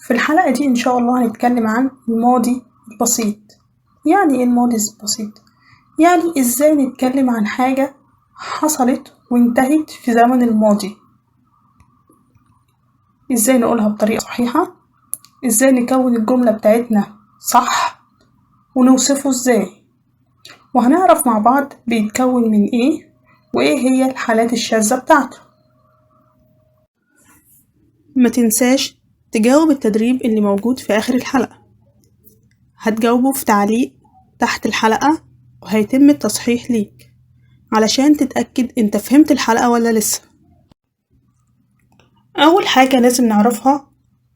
في الحلقة دي إن شاء الله هنتكلم عن الماضي البسيط. يعني إيه الماضي البسيط؟ يعني إزاي نتكلم عن حاجة حصلت وانتهت في زمن الماضي، إزاي نقولها بطريقة صحيحة، إزاي نكون الجملة بتاعتنا صح ونوصفه إزاي، وهنعرف مع بعض بيتكون من إيه وإيه هي الحالات الشاذة بتاعته. ما تنساش تجاوب التدريب اللي موجود في آخر الحلقة، هتجاوبه في تعليق تحت الحلقة وهيتم التصحيح ليك علشان تتأكد انت فهمت الحلقة ولا لسه. أول حاجة لازم نعرفها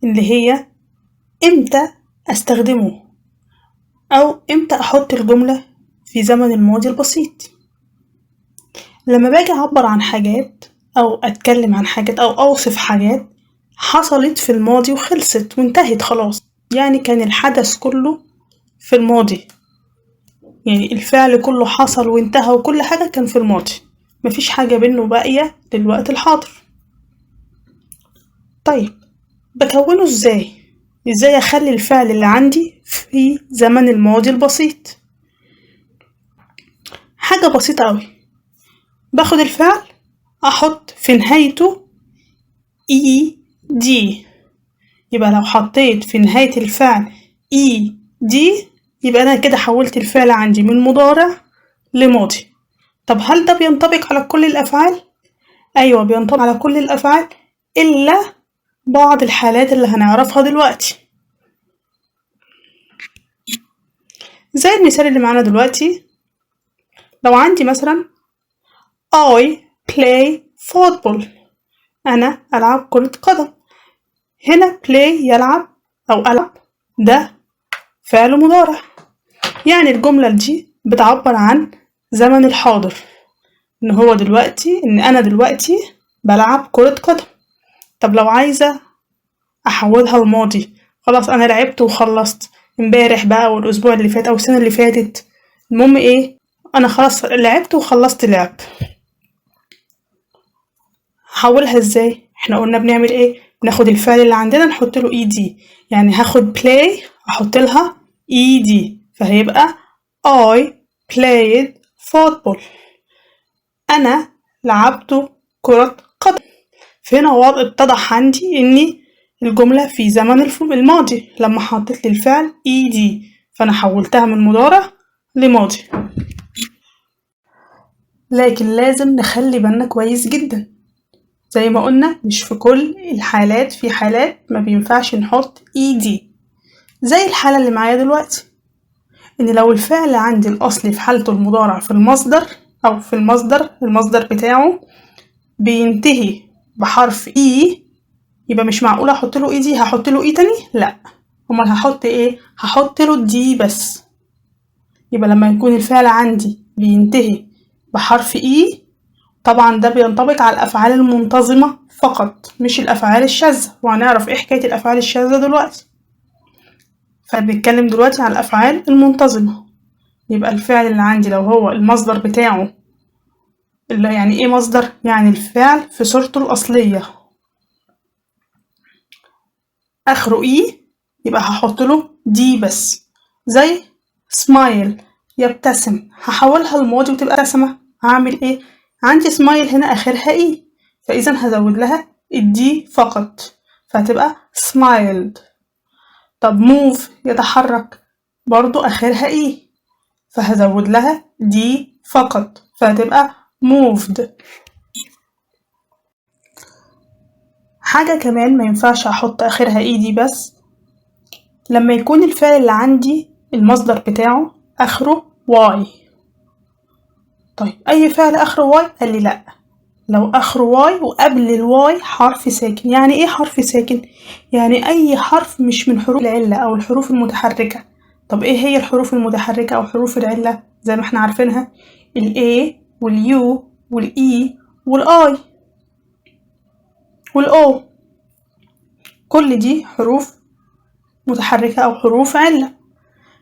اللي هي امتى استخدمه أو امتى أحط الجملة في زمن الماضي البسيط. لما باجي أعبر عن حاجات أو أتكلم عن حاجات أو أوصف حاجات حصلت في الماضي وخلصت وانتهت خلاص، يعني كان الحدث كله في الماضي، يعني الفعل كله حصل وانتهى وكل حاجة كان في الماضي، مفيش حاجة بينه باقية للوقت الحاضر. طيب بكونه ازاي اخلي الفعل اللي عندي في زمن الماضي البسيط؟ حاجة بسيطة اوي، باخد الفعل احط في نهايته اي دي، يبقى لو حطيت في نهاية الفعل اي دي يبقى انا كده حولت الفعل عندي من مضارع لماضي. طب هل ده بينطبق على كل الافعال؟ ايوه بينطبق على كل الافعال الا بعض الحالات اللي هنعرفها دلوقتي، زي المثال اللي معانا دلوقتي. لو عندي مثلا I play football، أنا ألعب كرة قدم، هنا play يلعب أو ألعب ده فعل مضارع، يعني الجملة دي بتعبر عن زمن الحاضر، إن أنا دلوقتي بلعب كرة قدم. طب لو عايزة أحولها لماضي، خلاص أنا لعبت وخلصت امبارح بقى أو الأسبوع اللي فات أو السنة اللي فاتت، المهم إيه، أنا خلاص لعبت وخلصت لعب. هحولها إزاي؟ إحنا قلنا بنعمل إيه؟ بناخد الفعل اللي عندنا نحط له ED، يعني هاخد play أحط لها ED فهيبقى I played football، أنا لعبت كرة قدم. فهنا اتضح عندي إني الجملة في زمن الماضي لما حطيت للفعل ED، فأنا حولتها من مضارع لماضي. لكن لازم نخلي بالنا كويس جدا، زي ما قلنا مش في كل الحالات، في حالات ما بينفعش نحط ED، زي الحالة اللي معايا دلوقتي، إن لو الفعل عندي الأصلي في حالته المضارع في المصدر أو في المصدر بتاعه بينتهي بحرف E، يبقى مش معقول احط له دي هحط له تاني، لا، امال هحط ايه؟ هحط له دي بس. يبقى لما يكون الفعل عندي بينتهي بحرف طبعا ده بينطبق على الافعال المنتظمة فقط مش الافعال الشاذة، وهنعرف ايه حكاية الافعال الشاذة دلوقتي. فبنتكلم دلوقتي على الافعال المنتظمة، يبقى الفعل اللي عندي لو هو المصدر بتاعه، اللي يعني ايه مصدر؟ يعني الفعل في صورته الاصلية اخره يبقى هحط له دي بس، زي smile يبتسم، هحولها لماضي وتبقى ابتسمة، هعمل ايه؟ عندي smile هنا اخرها فاذا هزود لها الدي فقط فهتبقى smiled. طب move يتحرك، برضو اخرها فهزود لها دي فقط فهتبقى moved. حاجة كمان ما ينفعش احط اخرها دي بس، لما يكون الفعل اللي عندي المصدر بتاعه اخره واي. طيب اي فعل اخره واي؟ قال لي لا، لو اخره واي وقبل الواي حرف ساكن. يعني ايه حرف ساكن؟ يعني اي حرف مش من حروف العلة او الحروف المتحركة. طب ايه هي الحروف المتحركة او حروف العلة؟ زي ما احنا عارفينها ال A وال U وال E وال I وال O، كل دي حروف متحركة او حروف علة.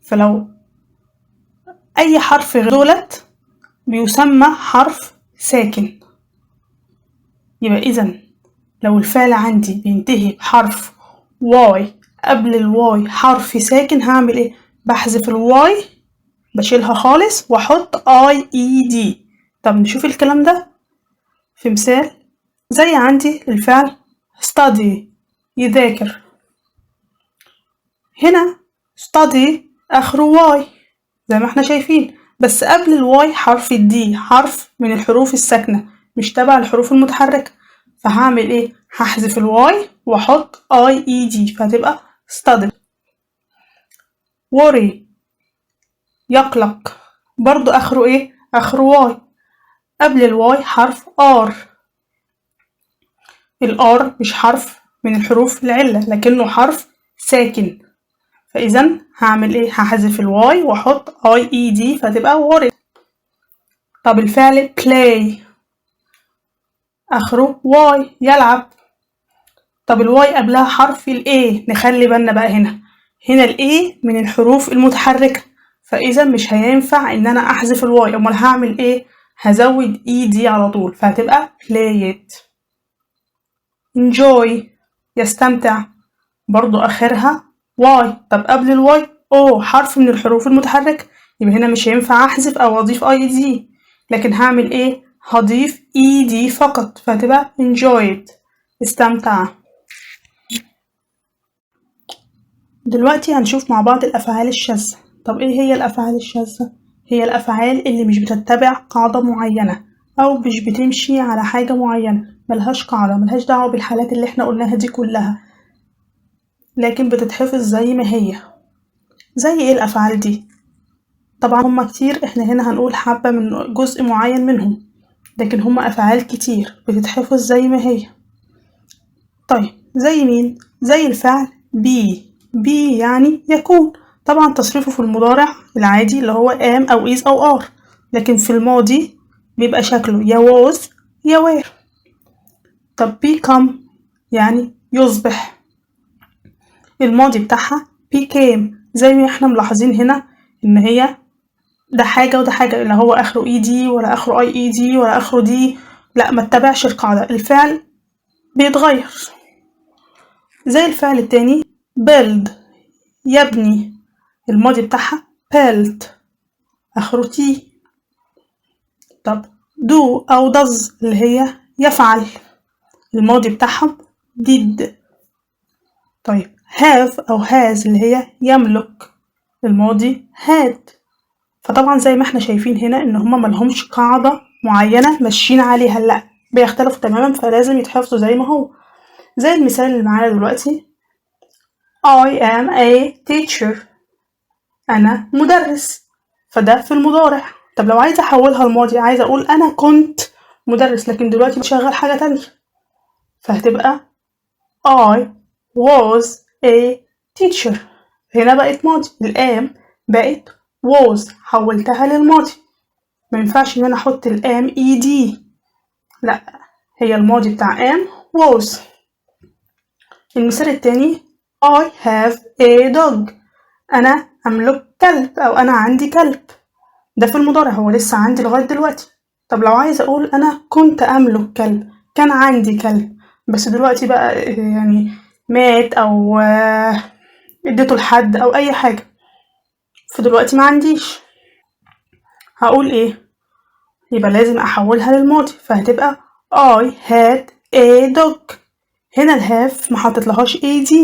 فلو اي حرف غير دولت بيسمى حرف ساكن. يبقى إذن لو الفعل عندي بينتهي بحرف واي قبل الواي حرف ساكن هعمل ايه؟ بحذف الواي، بشيلها خالص واحط IED. طب نشوف الكلام ده في مثال. زي عندي الفعل study يذاكر، هنا study اخره واي زي ما احنا شايفين، بس قبل الواي حرف الدي، حرف من الحروف الساكنة مش تبع الحروف المتحركة، فهعمل ايه؟ هحذف الواي واحط IED فهتبقى study. worry يقلق، برضو اخره ايه؟ اخره واي، قبل الواي حرف R. الار مش حرف من الحروف العلة لكنه حرف ساكن، فإذا هعمل ايه؟ هحذف الواي واحط IED فتبقى worry. طب الفعل play اخره واي يلعب، طب الواي قبلها حرف A، نخلي بالنا بقى هنا A من الحروف المتحركة، فإذا مش هينفع إن أنا أحذف الواي، أمال هعمل إيه؟ هزود ED على طول فهتبقى play it. enjoy يستمتع، برضو آخرها واي، طب قبل الواي حرف من الحروف المتحركة، يبقى هنا مش هينفع أحذف أو أضيف IED، لكن هعمل إيه؟ هضيف ED فقط فهتبقى enjoyed استمتع. دلوقتي هنشوف مع بعض الأفعال الشاذة. طب إيه هي الأفعال الشاذة؟ هي الأفعال اللي مش بتتبع قاعدة معينة أو مش بتمشي على حاجة معينة، ملهاش قاعدة، ملهاش دعوة بالحالات اللي احنا قلناها دي كلها، لكن بتتحفظ زي ما هي. زي ايه الأفعال دي؟ طبعا هما كتير، احنا هنا هنقول حبة من جزء معين منهم، لكن هما أفعال كتير بتتحفظ زي ما هي. طيب زي مين؟ زي الفعل بي يعني يكون، طبعا تصريفه في المضارع العادي اللي هو am أو is أو are، لكن في الماضي بيبقى شكله يا was يا were. طب become يعني يصبح، الماضي بتاعها became، زي ما احنا ملاحظين هنا ان هي ده حاجة وده حاجة، لا هو اخره ED ولا اخره IED ولا اخره دي، لا ما اتبعش القاعدة، الفعل بيتغير. زي الفعل التاني build يبني، الماضي بتاعها built اخره تي. طب do او does اللي هي يفعل، الماضي بتاعهم did. طيب have أو has اللي هي يملك، الماضي had. فطبعا زي ما احنا شايفين هنا إن هما ملهمش قاعدة معينة ماشيين عليها، لأ بيختلفوا تماما، فلازم يتحفظوا زي ما هو. زي المثال اللي معانا دلوقتي I am a teacher، أنا مدرس، فده في المضارع. طب لو عايزة أحولها الماضي، عايزة أقول أنا كنت مدرس لكن دلوقتي بشغل حاجة تانية، فهتبقى I was a teacher، هنا بقت ماضي، الام بقت was حولتها للماضي، ما ينفعش ان انا احط الام ED، لا هي الماضي بتاع am was. المثال التاني I have a dog، انا املك كلب او انا عندي كلب، ده في المضارع هو لسه عندي لغاية دلوقتي. طب لو عايزة اقول انا كنت املك كلب، كان عندي كلب بس دلوقتي بقى يعني مات او اديته لحد او اي حاجة، فدلوقتي ما عنديش، هقول ايه؟ يبقى لازم احولها للماضي فهتبقى I had a dog. هنا الهاف ما حطيتلهاش AD،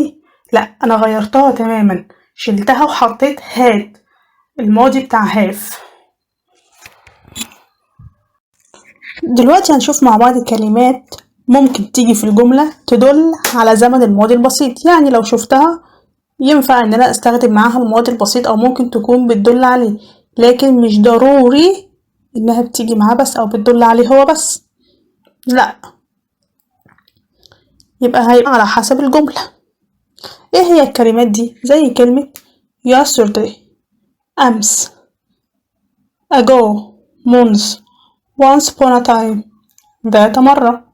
لا انا غيرتها تماما، شلتها وحطيت had الماضي بتاع هاف. دلوقتي هنشوف مع بعض كلمات ممكن تيجي في الجملة تدل على زمن الماضي البسيط، يعني لو شفتها ينفع ان انا استخدم معاها الماضي البسيط او ممكن تكون بتدل عليه، لكن مش ضروري انها بتيجي معاه بس او بتدل عليه هو بس، لا يبقى هيبقى على حسب الجملة. ايه هي الكلمات دي؟ زي كلمة yesterday أمس، ago منذ، once upon a time ذات مرة،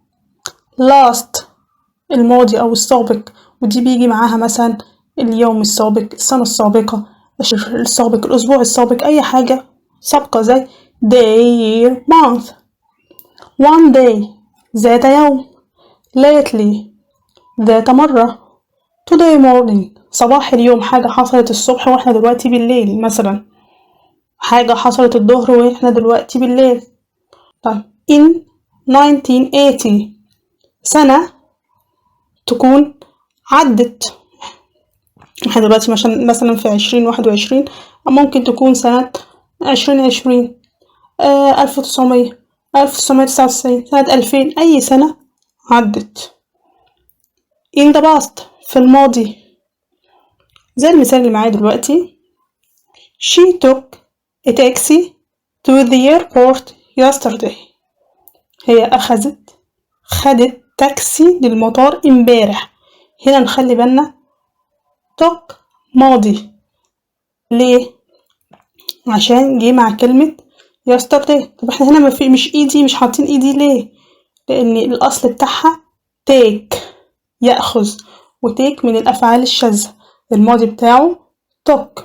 last الماضي أو السابق، ودي بيجي معاها مثلا اليوم السابق، السنة السابقة، الشهر السابق، الأسبوع السابق، أي حاجة سابقة زي day year month. one day ذات يوم، lately ذات مرة، today morning صباح اليوم، حاجة حصلت الصبح واحنا دلوقتي بالليل مثلا، حاجة حصلت الظهر واحنا دلوقتي بالليل. طيب in 1980 سنة تكون عدت، احنا دلوقتي مثلا في 2021، ممكن تكون سنة 2020، 1900، 1999، سنة 2000، أي سنة عدت. in the past في الماضي، زي المثال اللي معايا دلوقتي she took a taxi to the airport yesterday. هي خدت تاكسي للمطار امبارح. هنا نخلي بالنا took ماضي، ليه؟ عشان جه مع كلمة yesterday. طب احنا هنا مش ايدي، مش حاطين ايدي ليه؟ لان الاصل بتاعها take يأخذ، وتيك من الافعال الشاذة، الماضي بتاعه took.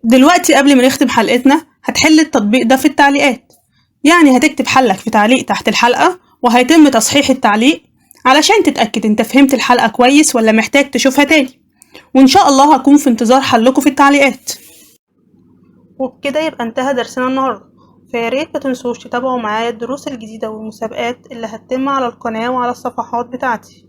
دلوقتي قبل ما نختم حلقتنا هتحل التطبيق ده في التعليقات، يعني هتكتب حلك في تعليق تحت الحلقة، وهيتم تصحيح التعليق علشان تتأكد انت فهمت الحلقة كويس ولا محتاج تشوفها تاني، وان شاء الله هكون في انتظار حلكم في التعليقات. وبكده يبقى انتهى درسنا النهاردة، فياريت متنسوش تتابعوا معايا الدروس الجديدة والمسابقات اللي هتتم على القناة وعلى الصفحات بتاعتي.